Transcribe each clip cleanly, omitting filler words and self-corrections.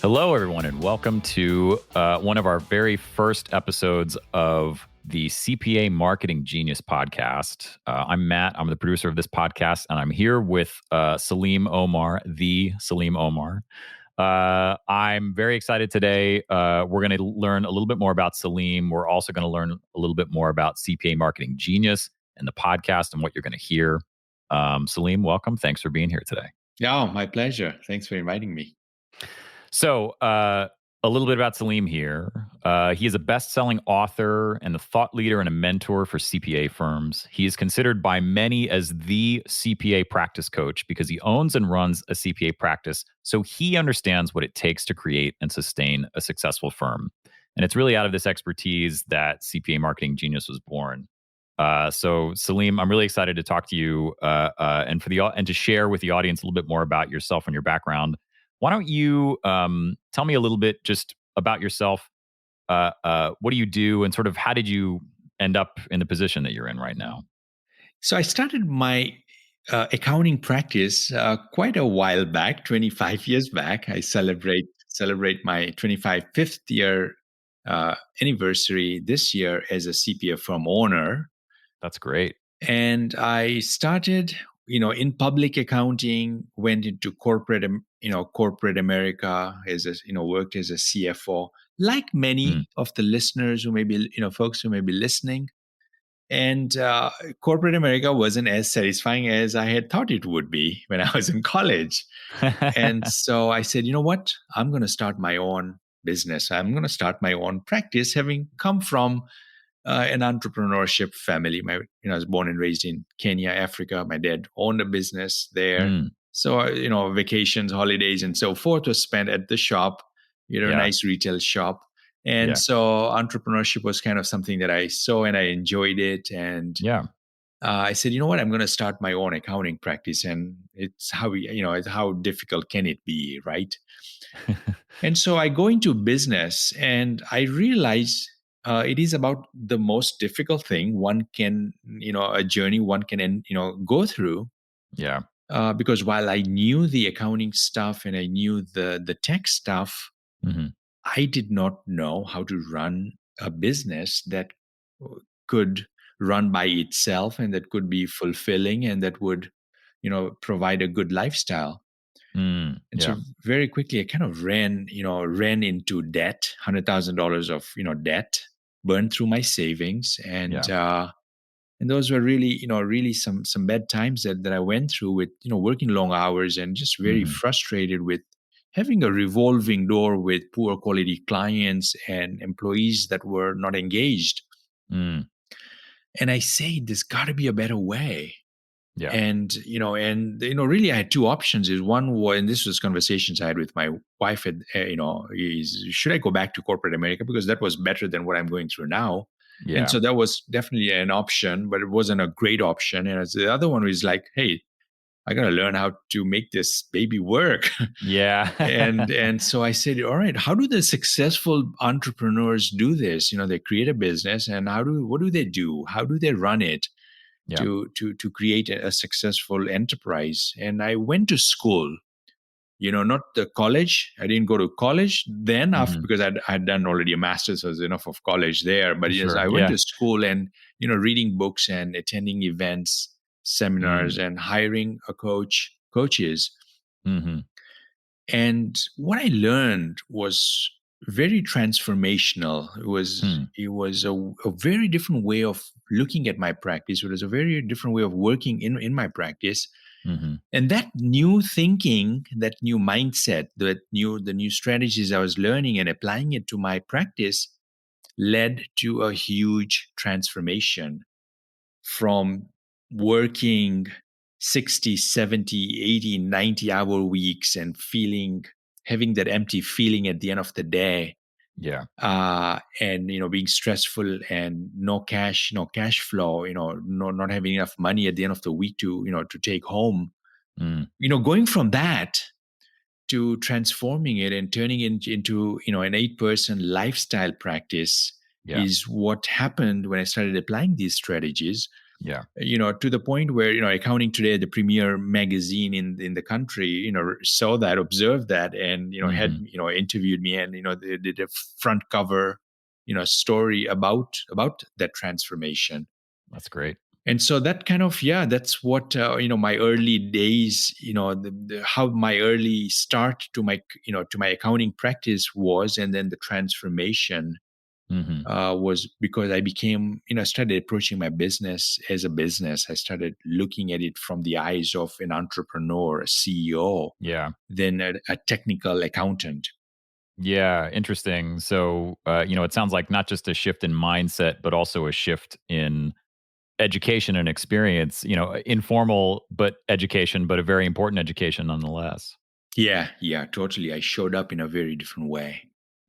Hello, everyone, and welcome to one of our very first episodes of the CPA Marketing Genius podcast. I'm Matt. I'm the producer of this podcast, and I'm here with Saleem Omar, the Saleem Omar. I'm very excited today. We're going to learn a little bit more about Saleem. We're also going to learn a little bit more about CPA Marketing Genius and the podcast and what you're going to hear. Saleem, welcome. Thanks for being here today. Yeah, my pleasure. Thanks for inviting me. So, a little bit about Saleem here. He is a best-selling author and a thought leader and a mentor for CPA firms. He is considered by many as the CPA practice coach because he owns and runs a CPA practice, so he understands what it takes to create and sustain a successful firm. And it's really out of this expertise that CPA Marketing Genius was born. So, Saleem, I'm really excited to talk to you and to share with the audience a little bit more about yourself and your background. Why don't you tell me a little bit just about yourself? What do you do, and sort of how did you end up in the position that you're in right now? So I started my accounting practice quite a while back, 25 years back. I celebrate my 25th year anniversary this year as a CPA firm owner. That's great. And I started, in public accounting, went into corporate America worked as a CFO, like many of the listeners who may be, folks who may be listening. And corporate America wasn't as satisfying as I had thought it would be when I was in college. And so I said, you know what? I'm going to start my own business. I'm going to start my own practice, having come from an entrepreneurship family. I was born and raised in Kenya, Africa. My dad owned a business there. So, vacations, holidays, and so forth was spent at the shop, a nice retail shop. And so entrepreneurship was kind of something that I saw and I enjoyed it. And I said, you know what, I'm going to start my own accounting practice. And it's how difficult can it be, right? And so I go into business and I realize it is about the most difficult thing one can, a journey one can, go through. Yeah. Because while I knew the accounting stuff and I knew the tech stuff, I did not know how to run a business that could run by itself and that could be fulfilling and that would, provide a good lifestyle. And so very quickly, I kind of ran into debt, $100,000 of, debt, burned through my savings. And those were really some bad times that I went through with, working long hours and just very frustrated with having a revolving door with poor quality clients and employees that were not engaged. And I say, there's got to be a better way. Yeah. And really I had two options. Is one was, and this was conversations I had with my wife, is should I go back to corporate America because that was better than what I'm going through now. Yeah. And so that was definitely an option, but it wasn't a great option. And the other one was like, hey, I got to learn how to make this baby work. Yeah. and so I said, all right, how do the successful entrepreneurs do this? They create a business, and what do they do? How do they run it? To create a successful enterprise. And I went to school, not the college. I didn't go to college then after, because I'd done already a master's, so there's enough of college there. But I went to school and, reading books and attending events, seminars, and hiring coaches. And what I learned was very transformational. It was a very different way of looking at my practice. It was a very different way of working in my practice. And that new thinking, that new mindset, the new strategies I was learning and applying it to my practice led to a huge transformation from working 60, 70, 80, 90-hour weeks and having that empty feeling at the end of the day. And being stressful and no cash flow, not having enough money at the end of the week to take home. Going from that to transforming it and turning it into an 8-person lifestyle practice is what happened when I started applying these strategies. Yeah. To the point where, Accounting Today, the premier magazine in the country, saw that, observed that, and had Hmm. interviewed me, and they did a front cover story about that transformation. That's great. And so that kind of, yeah, that's what my early days, how my early start to my accounting practice was. And then the transformation Hmm. was because I became, started approaching my business as a business. I started looking at it from the eyes of an entrepreneur, a CEO, Yeah. then a technical accountant. Yeah, interesting. So, it sounds like not just a shift in mindset, but also a shift in education and experience, informal, but education, but a very important education nonetheless. Yeah, yeah, totally. I showed up in a very different way.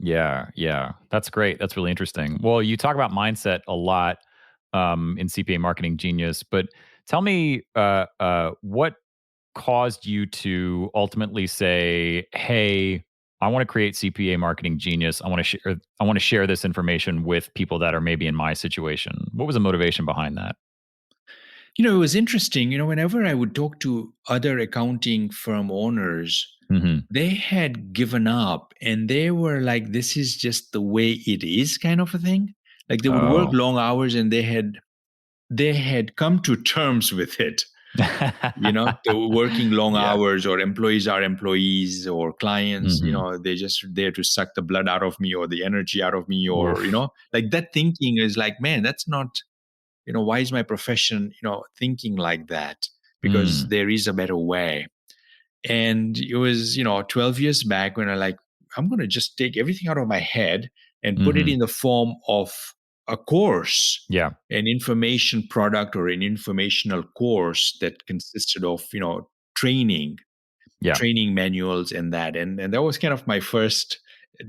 Yeah, yeah. That's great. That's really interesting. Well, you talk about mindset a lot in CPA Marketing Genius, but tell me what caused you to ultimately say, "Hey, I want to create CPA Marketing Genius. I want to share this information with people that are maybe in my situation." What was the motivation behind that? It was interesting. Whenever I would talk to other accounting firm owners, Hmm. they had given up and they were like, this is just the way it is, kind of a thing. Like they would work Oh. long hours and they had come to terms with it. The working long Yeah. hours, or employees are employees, or clients, Hmm. they're just there to suck the blood out of me or the energy out of me, or, Oof. like that thinking is like, man, that's not, why is my profession, thinking like that? Because Mm. there is a better way. And it was, 12 years back when I'm going to just take everything out of my head and put it Hmm. in the form of a course, Yeah. an information product or an informational course that consisted of, training Yeah. training manuals and that. And that was kind of my first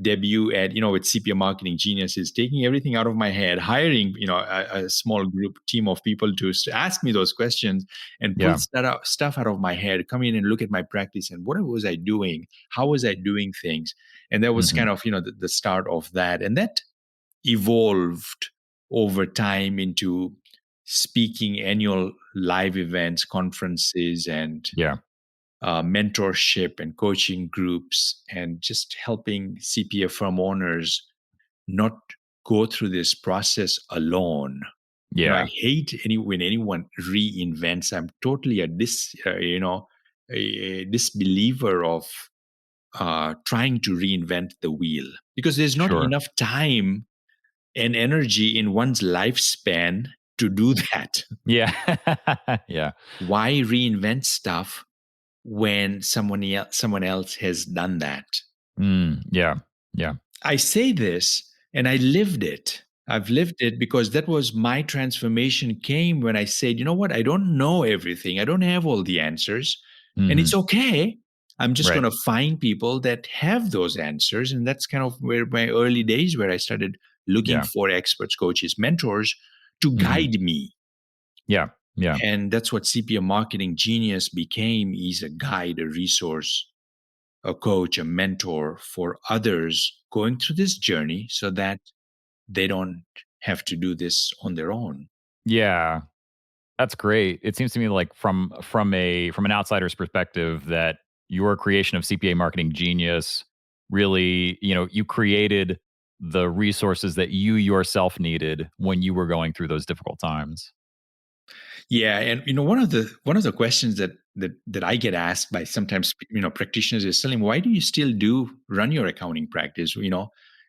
debut at, with CPA Marketing Genius, is taking everything out of my head, hiring, a small group team of people to ask me those questions and pull Yeah. stuff out of my head, come in and look at my practice and what was I doing? How was I doing things? And that was Hmm. kind of, the start of that. And that evolved over time into speaking annual live events, conferences, and Yeah. mentorship and coaching groups, and just helping CPA firm owners not go through this process alone. I Yeah. hate when anyone reinvents. I'm totally a disbeliever of trying to reinvent the wheel, because there's not Sure. enough time and energy in one's lifespan to do that. Yeah. Yeah. Why reinvent stuff when someone else has done that? Yeah. Yeah. I say this and I lived it. I've lived it because that was my transformation came when I said, you know what? I don't know everything. I don't have all the answers. And it's Hmm. okay. I'm just going Right. to find people that have those answers. And that's kind of where my early days, where I started looking Yeah. for experts, coaches, mentors to Hmm. guide me. Yeah. Yeah. And that's what CPA Marketing Genius became, is a guide, a resource, a coach, a mentor for others going through this journey, so that they don't have to do this on their own. Yeah. That's great. It seems to me like from an outsider's perspective that your creation of CPA Marketing Genius really, you created the resources that you yourself needed when you were going through those difficult times. Yeah, and one of the questions that I get asked by sometimes practitioners is, Salim, why do you still do run your accounting practice? Yeah.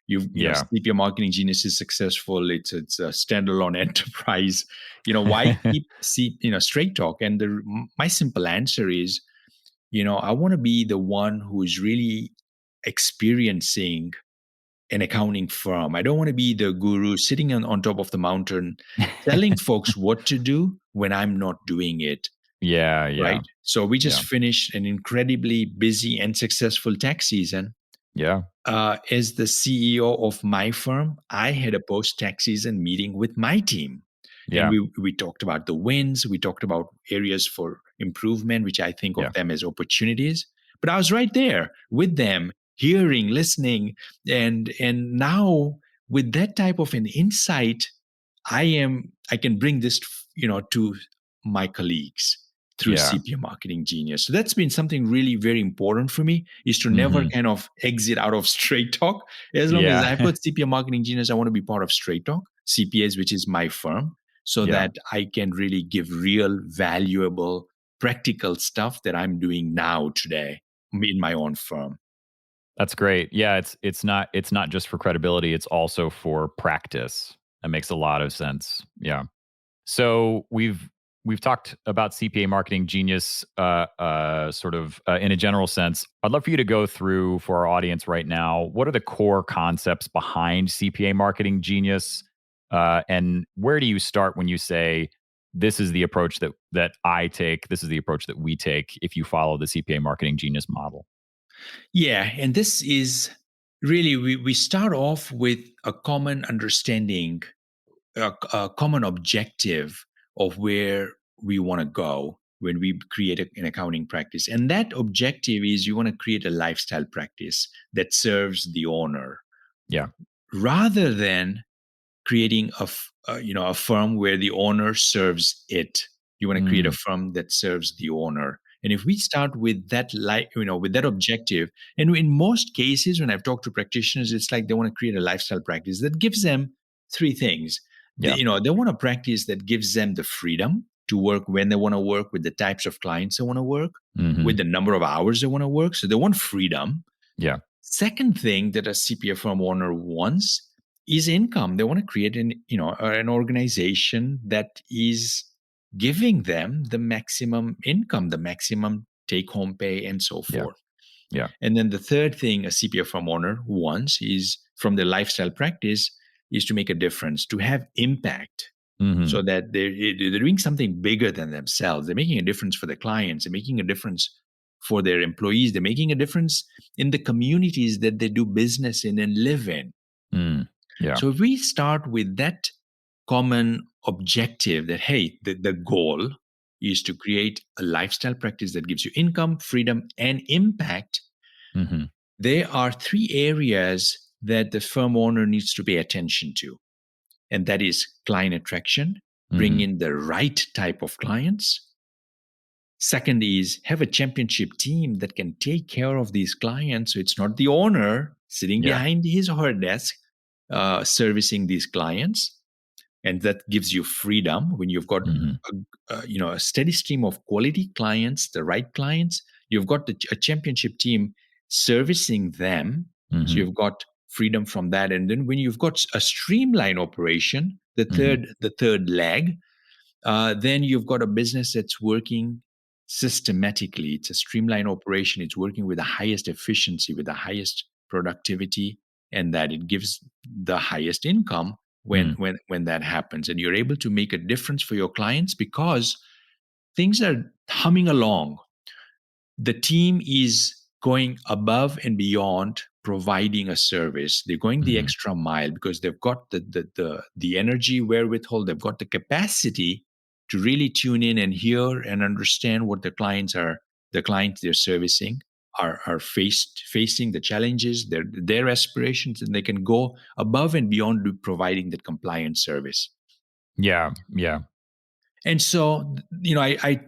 CPA Marketing Genius is successful. It's a standalone enterprise. Why keep straight talk? And my simple answer is, I want to be the one who is really experiencing an accounting firm. I don't want to be the guru sitting on top of the mountain telling folks what to do when I'm not doing it. Yeah. Yeah. Right. So we just Yeah. finished an incredibly busy and successful tax season. Yeah. As the CEO of my firm, I had a post tax season meeting with my team. And Yeah. we talked about the wins, we talked about areas for improvement, which I think of Yeah. them as opportunities. But I was right there with them, hearing, listening, and now with that type of an insight, I can bring this to my colleagues through Yeah. CPA Marketing Genius. So that's been something really very important for me, is to never Hmm. kind of exit out of Straight Talk. As long as I Yeah. put CPA Marketing Genius, I want to be part of Straight Talk, CPAs, which is my firm, so Yeah. that I can really give real, valuable, practical stuff that I'm doing now today in my own firm. That's great. Yeah, it's not just for credibility, it's also for practice. That makes a lot of sense. Yeah. So we've talked about CPA Marketing Genius, sort of in a general sense. I'd love for you to go through for our audience right now. What are the core concepts behind CPA Marketing Genius, and where do you start when you say this is the approach that I take? This is the approach that we take if you follow the CPA Marketing Genius model. Yeah, and this is really, we start off with a common understanding, a common objective of where we want to go when we create an accounting practice. And that objective is, you want to create a lifestyle practice that serves the owner, Yeah. rather than creating a firm where the owner serves it. You want to create a Mm, firm that serves the owner. And if we start with that, with that objective, and in most cases when I've talked to practitioners, it's like they want to create a lifestyle practice that gives them three things. yeah. They want a practice that gives them the freedom to work when they want to work, with the types of clients they want to work, with Hmm. the number of hours they want to work. So they want freedom. Yeah. Second thing that a CPA firm owner wants is income. They want to create an organization that is giving them the maximum income, the maximum take home pay, and so Yeah. forth. Yeah. And then the third thing a CPA firm owner wants is, from their lifestyle practice, is to make a difference, to have impact, Hmm. so that they're doing something bigger than themselves. They're making a difference for their clients. They're making a difference for their employees. They're making a difference in the communities that they do business in and live in. Mm, yeah. So if we start with that common objective, that, hey, the goal is to create a lifestyle practice that gives you income, freedom, and impact, Hmm. there are three areas that the firm owner needs to pay attention to. And that is client attraction, bring Hmm. in the right type of clients. Second is, have a championship team that can take care of these clients. So it's not the owner sitting Yeah. behind his or her desk servicing these clients. And that gives you freedom when you've got Hmm. a steady stream of quality clients, the right clients. You've got a championship team servicing them. So Hmm. you've got freedom from that. And then when you've got a streamline operation, Hmm. the third leg, then you've got a business that's working systematically. It's a streamlined operation. It's working with the highest efficiency, with the highest productivity, and that it gives the highest income when Mm. when that happens. And you're able to make a difference for your clients because things are humming along. The team is going above and beyond providing a service. They're going the Mhm. extra mile because they've got the energy wherewithal, they've got the capacity to really tune in and hear and understand what the clients they're servicing are facing, the challenges, their aspirations, and they can go above and beyond to providing that compliance service. Yeah, yeah. And so, I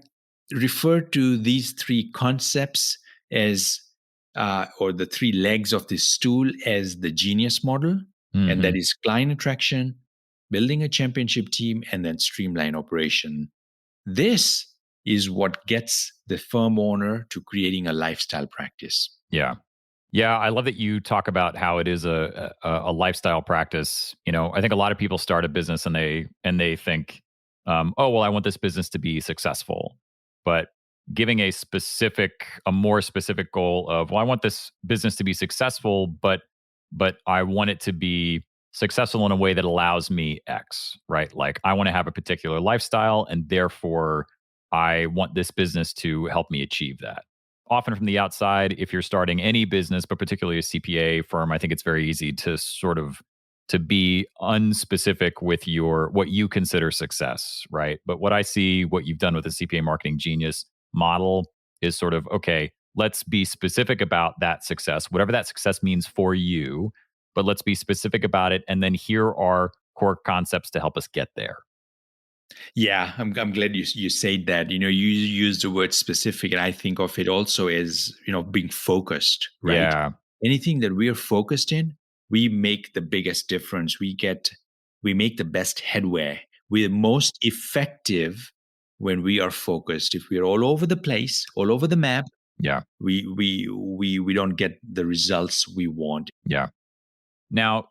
refer to these three concepts as, or the three legs of this stool, as the genius model. And that Mhm. is client attraction, building a championship team, and then streamline operation. This is what gets the firm owner to creating a lifestyle practice. Yeah. Yeah, I love that you talk about how it is a lifestyle practice. I think a lot of people start a business and they think, oh well, I want this business to be successful, but giving a more specific goal of, well, I want this business to be successful, but I want it to be successful in a way that allows me X, right? Like I want to have a particular lifestyle, and therefore I want this business to help me achieve that. Often from the outside, if you're starting any business, but particularly a CPA firm, I think it's very easy to sort of to be unspecific with your what you consider success, right? But what I see, what you've done with the CPA Marketing Genius model is sort of, okay, let's be specific about that success, whatever that success means for you, but let's be specific about it. And then here are core concepts to help us get there. Yeah, I'm glad you said that. You use the word specific, and I think of it also as being focused, right? Yeah. Anything that we are focused in, we make the biggest difference. We make the best headway. We're most effective when we are focused. If we are all over the place, all over the map, Yeah. we don't get the results we want. Yeah. Now,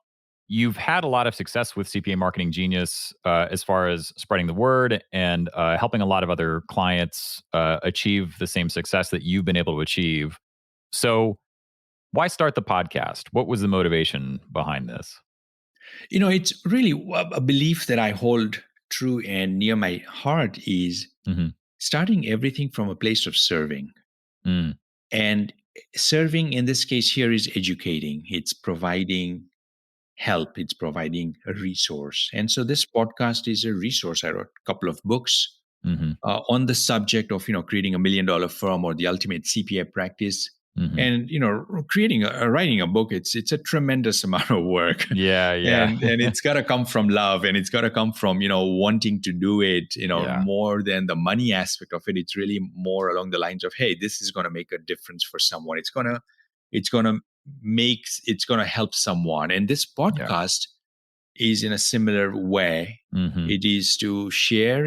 you've had a lot of success with CPA Marketing Genius as far as spreading the word and helping a lot of other clients achieve the same success that you've been able to achieve. So, why start the podcast? What was the motivation behind this? It's really a belief that I hold true and near my heart is Hmm. starting everything from a place of serving. Mm, And serving in this case here is educating, it's providing help, it's providing a resource. And so this podcast is a resource. I wrote a couple of books hmm. on the subject of creating $1 million firm or the ultimate CPA practice. Hmm. And creating writing a book, it's a tremendous amount of work, Yeah. Yeah. and it's got to come from love, and it's got to come from wanting to do it. Yeah. More than the money aspect of it, it's really more along the lines of, hey, this is going to make a difference for someone. It's going to help someone. And this Yeah. podcast is in a similar way. Hmm. It is to share